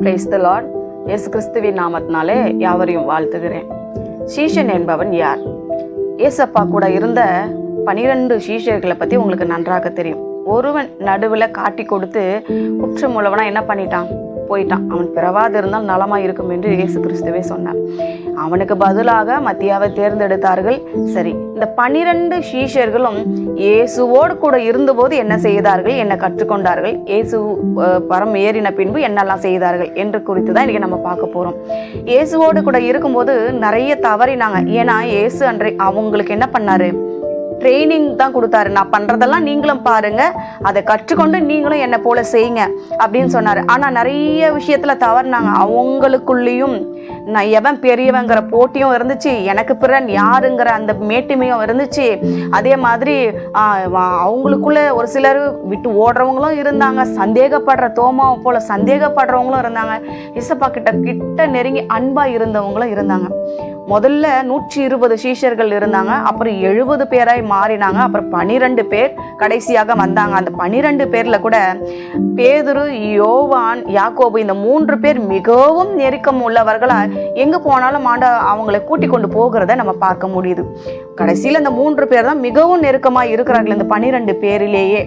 Praise the Lord. இயேசு கிறிஸ்துவின் நாமத்தினாலே யாவரையும் வாழ்த்துகிறேன். சீஷன் என்பவன் யார்? ஏசப்பா கூட இருந்த 12 சீஷர்களை பற்றி உங்களுக்கு நன்றாக தெரியும். ஒருவன் நடுவில் காட்டி கொடுத்து குற்றமுள்ளவனா என்ன பண்ணிட்டான்? போயிட்டான். அவன் பிறவாது இருந்தால் நலமாக இருக்கும் என்று இயேசு கிறிஸ்துவே சொன்னார். அவனுக்கு பதிலாக மத்தியாவை தேர்ந்தெடுத்தார்கள். சரி, இந்த 12 சீஷர்களும் இயேசுவோடு கூட இருந்தபோது என்ன செய்தார்கள், என்ன கற்றுக்கொண்டார்கள், இயேசு பரம் ஏறின பின்பு என்னெல்லாம் செய்தார்கள் என்று குறித்து தான் இன்றைக்கி நம்ம பார்க்க போகிறோம். இயேசுவோடு கூட இருக்கும்போது நிறைய தவறினாங்க. ஏன்னா இயேசு அன்றை அவங்களுக்கு என்ன பண்ணாரு? ட்ரைனிங் தான் கொடுத்தாரு. நான் பண்ணுறதெல்லாம் நீங்களும் பாருங்க, அதை கற்றுக்கொண்டு நீங்களும் என்னை போல செய்யுங்க அப்படின்னு சொன்னார். ஆனால் நிறைய விஷயத்தில் தவறினாங்க. அவங்களுக்குள்ளேயும் நான் எவன் பெரியவங்கிற போட்டியும் இருந்துச்சு, எனக்கு பிறன் யாருங்கிற அந்த மேட்டுமையும் இருந்துச்சு. அதே மாதிரி அவங்களுக்குள்ள ஒரு சிலர் விட்டு ஓடுறவங்களும் இருந்தாங்க, சந்தேகப்படுற தோமாவை போல சந்தேகப்படுறவங்களும் இருந்தாங்க, இசப்பா கிட்ட நெருங்கி அன்பாக இருந்தவங்களும் இருந்தாங்க. முதல்ல 120 சீஷர்கள் இருந்தாங்க, அப்புறம் 70 பேராய் மாறினாங்க, அப்புறம் 12 பேர் கடைசியாக வந்தாங்க. அந்த 12 பேர்ல கூட பேதுரு, யோவான், யாக்கோபு இந்த 3 பேர் மிகவும் நெருக்கம் உள்ளவர்களா எங்க போனாலும் அவங்களை கூட்டி கொண்டு போகிறத நம்ம பார்க்க முடியுது. கடைசியில் இந்த 3 பேர் தான் மிகவும் நெருக்கமா இருக்கிறார்கள் இந்த 12 பேரிலேயே.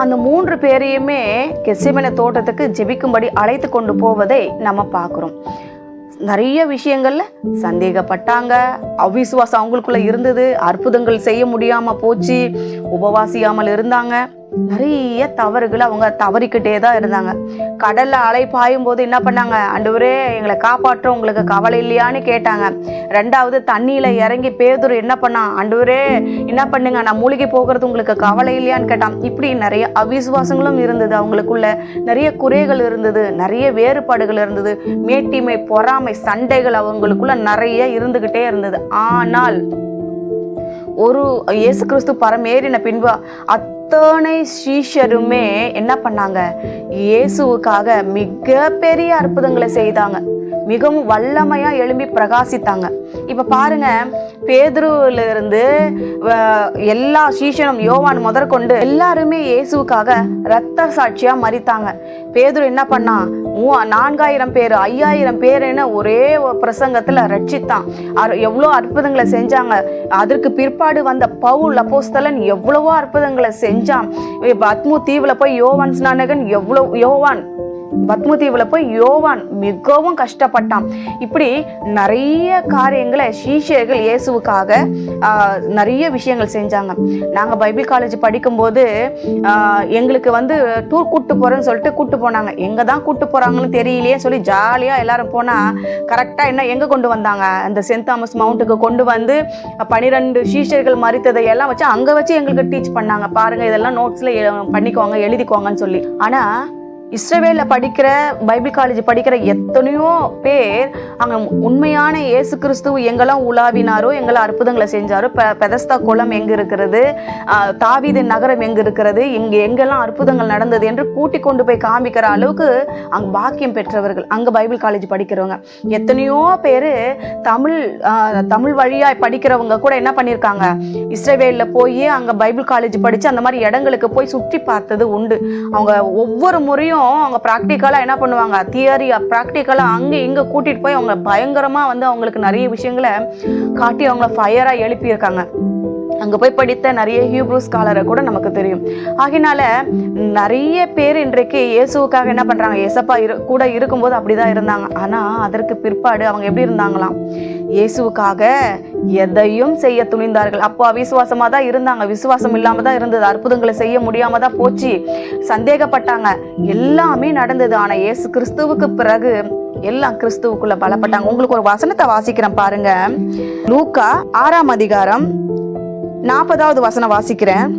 அந்த 3 பேரையுமே கெத்செமனே தோட்டத்துக்கு ஜெபிக்கும்படி அழைத்து கொண்டு போவதை நம்ம பார்க்கிறோம். நிறைய விஷயங்கள்ல சந்தேகப்பட்டாங்க, அவிசுவாசம் அவங்களுக்குள்ள இருந்தது, அற்புதங்கள் செய்ய முடியாம போச்சு, உபவாசியாமல் இருந்தாங்க, நிறைய தவறுகளை அவங்க தவறிக்கிட்டே தான் இருந்தாங்க. கடல்ல அலை பாயும் போது என்ன பண்ணாங்க? ஆண்டவரே எங்களை காப்பாற்ற உங்களுக்கு கவலை இல்லையான்னு கேட்டாங்க. 2வது தண்ணியில இறங்கி பேதுரு என்ன பண்ணான்? ஆண்டவரே என்ன பண்ணுங்க, நான் மூழ்கி போகிறது உங்களுக்கு கவலை இல்லையான்னு கேட்டான். இப்படி நிறைய அவிசுவாசங்களும் இருந்தது, அவங்களுக்குள்ள நிறைய குறைகள் இருந்தது, நிறைய வேறுபாடுகள் இருந்தது, மேட்டிமை, பொறாமை, சண்டைகள் அவங்களுக்குள்ள நிறைய இருந்துகிட்டே இருந்தது. ஆனால் ஒரு இயேசு கிறிஸ்து பரமேறின பின்பு அத்தனை சீஷருமே என்ன பண்ணாங்க? இயேசுவுக்காக மிக பெரிய அற்புதங்களை செய்தாங்க, மிகவும் வல்லமையா எழும்பி பிரகாசித்தாங்க. இப்ப பாருங்க, பேதுருல இருந்து எல்லா சீஷனும், யோவான் முதற்கொண்டு எல்லாருமே இயேசுவுக்காக இரத்த சாட்சியா மரித்தாங்க. பேதுரு என்ன பண்ணான்? 4000 பேர் 5000 பேருன்னு ஒரே பிரசங்கத்துல ரட்சித்தான். எவ்வளோ அற்புதங்களை செஞ்சாங்க. அதற்கு பிற்பாடு வந்த பவுல் அப்போஸ்தலன் எவ்வளவோ அற்புதங்களை செஞ்சான். பத்மு தீவுல போய் யோவான் மிகவும் கஷ்டப்பட்டான். இப்படி நிறைய காரியங்களை சீஷர்கள் இயேசுவுக்காக நிறைய விஷயங்கள் செஞ்சாங்க. நாங்கள் பைபிள் காலேஜ் படிக்கும்போது எங்களுக்கு டூர் கூட்டு போறேன்னு சொல்லிட்டு கூட்டு போனாங்க. எங்கே தான் கூட்டு போறாங்கன்னு தெரியலையே சொல்லி ஜாலியாக எல்லாரும் போனால் கரெக்டாக எங்கே கொண்டு வந்தாங்க? அந்த சென்ட் தாமஸ் மவுண்ட்டுக்கு கொண்டு வந்து 12 சீஷர்கள் மரித்ததை எல்லாம் வச்சு அங்கே வச்சு எங்களுக்கு டீச் பண்ணாங்க. பாருங்க, இதெல்லாம் நோட்ஸில் பண்ணிக்குவாங்க, எழுதிக்குவாங்கன்னு சொல்லி. ஆனால் இஸ்ரவேலில் படிக்கிற, பைபிள் காலேஜ் படிக்கிற எத்தனையோ பேர் அங்கே உண்மையான இயேசு கிறிஸ்துவ எங்கெல்லாம் உலாவினாரோ, எங்கெல்லாம் அற்புதங்களை செஞ்சாரோ, பெதஸ்தா குளம் எங்கே இருக்கிறது, தாவீது நகரம் எங்கே இருக்கிறது, இங்கே எங்கெல்லாம் அற்புதங்கள் நடந்தது என்று கூட்டி கொண்டு போய் காமிக்கிற அளவுக்கு அங்கே பாக்கியம் பெற்றவர்கள் அங்கே பைபிள் காலேஜ் படிக்கிறவங்க. எத்தனையோ பேர் தமிழ் வழியாக படிக்கிறவங்க கூட என்ன பண்ணியிருக்காங்க? இஸ்ரவேலில் போய் அங்கே பைபிள் காலேஜ் படித்து அந்த மாதிரி இடங்களுக்கு போய் சுற்றி பார்த்தது உண்டு. அவங்க ஒவ்வொரு முறையும் அவங்க ப்ராக்டிக்கலாக என்ன பண்ணுவாங்க? தியரியா ப்ராக்டிக்கலாக அங்கே இங்கே கூட்டிகிட்டு போய் அவங்க பயங்கரமாக அவங்களுக்கு நிறைய விஷயங்களை காட்டி அவங்கள ஃபயராக எழுப்பியிருக்காங்க. அங்கே போய் படித்த நிறைய ஹீப்ரூ ஸ்காலரை கூட நமக்கு தெரியும். ஆகினால நிறைய பேர் இன்றைக்கு இயேசுவுக்காக என்ன பண்ணுறாங்க? ஏசப்பா கூட இருக்கும்போது அப்படிதான் இருந்தாங்க. ஆனால் அதற்கு பிற்பாடு அவங்க எப்படி இருந்தாங்களாம்? இயேசுவுக்காக எதையும் செய்ய துணிந்தார்கள். அப்போ அவிசுவாசமாக தான் இருந்தாங்க, விசுவாசம் இல்லாமல் தான் இருந்தது, அற்புதங்களை செய்ய முடியாமல் தான் போச்சு, சந்தேகப்பட்டாங்க, எல்லாமே நடந்தது. ஆனால் இயேசு கிறிஸ்துவுக்கு பிறகு எல்லாம் கிறிஸ்துவுக்குள்ள பலப்பட்டாங்க. உங்களுக்கு ஒரு வசனத்தை வாசிக்கிறேன் பாருங்க. லூக்கா 6ஆம் அதிகாரம் 40வது வசனம் வாசிக்கிறேன்.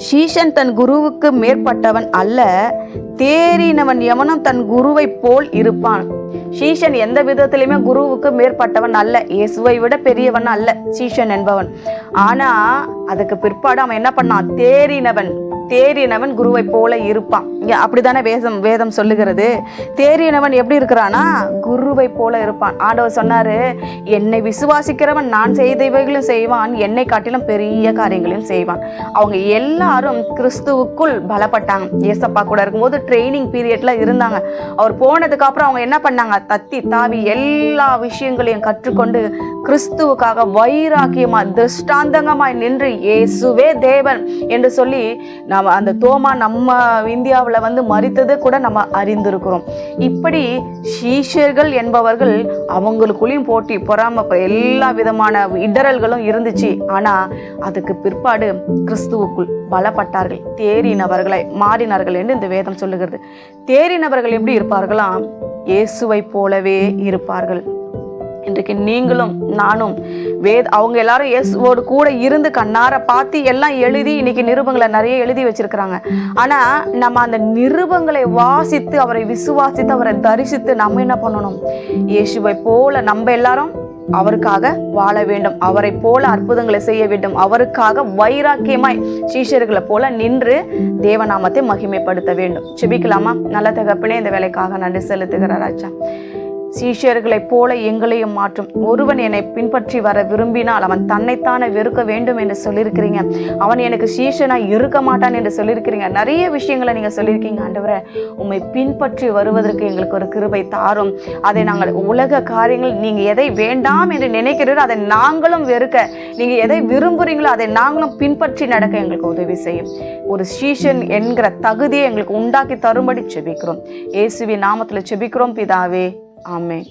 சீஷன் தன் குருவுக்கு மேற்பட்டவன் அல்ல, தேறினவன் எவனும் தன் குருவை போல் இருப்பான். சீஷன் எந்த விதத்திலுமே குருவுக்கு மேற்பட்டவன் அல்ல, இயேசுவை விட பெரியவன் அல்ல சீஷன் என்பவன். ஆனா அதுக்கு பிற்பாடு அவன் என்ன பண்ணான்? தேறினவன், தேறினவன் குருவை போல இருப்பான். அப்படித்தானே வேதம் சொல்லுகிறது. தேறினவன் எப்படி இருக்கிறானா? குருவை போல இருப்பான். ஆண்டவர் சொன்னாரு, என்னை விசுவாசிக்கிறவன் நான் செய்தவைகளும் செய்வான், என்னை காட்டிலும் பெரிய காரியங்களையும் செய்வான். அவங்க எல்லாரும் கிறிஸ்துவுக்குள் பலப்பட்டாங்க. ஏசப்பா கூட இருக்கும்போது ட்ரைனிங் பீரியட்ல இருந்தாங்க. அவர் போனதுக்கு அப்புறம் அவங்க என்ன பண்ணாங்க? தத்தி தாவி எல்லா விஷயங்களையும் கற்றுக்கொண்டு கிறிஸ்துவுக்காக வைராக்கியமா திருஷ்டாந்தங்கமாய் நின்று இயேசுவே தேவன் என்று சொல்லி அந்த தோமா நம்ம இந்தியாவில் மரித்தது கூட நம்ம அறிந்திருக்கிறோம். இப்படி சீஷர்கள் என்பவர்கள் அவங்களுக்குள்ளேயும் போட்டி பொறாம எல்லா விதமான இடரல்களும் இருந்துச்சு. ஆனா அதுக்கு பிற்பாடு கிறிஸ்துவுக்குள் பலப்பட்டார்கள், தேறினவர்களை மாறினார்கள் என்று இந்த வேதம் சொல்லுகிறது. தேறினவர்கள் எப்படி இருப்பார்களாம்? இயேசுவை போலவே இருப்பார்கள். இன்றைக்கு நீங்களும் நானும் அவங்க எல்லாரும் இயேசுவோடு கூட இருந்து கண்ணார பார்த்து எல்லாம் எழுதி இன்னைக்கு நிருபங்களை நிறைய எழுதி வச்சிருக்கிறாங்க. ஆனா நம்ம அந்த நிருபங்களை வாசித்து அவரை விசுவாசித்து அவரை தரிசித்து நம்ம என்ன பண்ணணும்? இயேசுவை போல நம்ம எல்லாரும் அவருக்காக வாழ வேண்டும், அவரை போல அற்புதங்களை செய்ய வேண்டும், அவருக்காக வைராக்கியமாய் சீஷர்களை போல நின்று தேவநாமத்தை மகிமைப்படுத்த வேண்டும். செபிக்கலாமா? நல்ல தகப்பனே, இந்த வேலைக்காக நன்றி செலுத்துகிறார் ராஜா. சீஷர்களைப் போல எங்களையும் மாற்றும். ஒருவன் என்னை பின்பற்றி வர விரும்பினால் அவன் தன்னைத்தானே வெறுக்க வேண்டும் என்று சொல்லியிருக்கிறீங்க. அவன் எனக்கு சீஷனா இருக்க மாட்டான் என்று சொல்லியிருக்கிறீங்க. நிறைய விஷயங்களை நீங்க சொல்லியிருக்கீங்க. ஆண்டவரே, உம்மை பின்பற்றி வருவதற்கு எங்களுக்கு ஒரு கிருபை தாரும். அதை நாங்கள் உலக காரியங்கள் நீங்க எதை வேண்டாம் என்று நினைக்கிறீரோ அதை நாங்களும் வெறுக்க, நீங்க எதை விரும்புறீங்களோ அதை நாங்களும் பின்பற்றி நடக்க எங்களுக்கு உதவி செய்யும். ஒரு சீஷன் என்கிற தகுதியை எங்களுக்கு உண்டாக்கி தரும்படி செபிக்கிறோம். இயேசுவின் நாமத்தில் செபிக்கிறோம் பிதாவே. ஆமென்.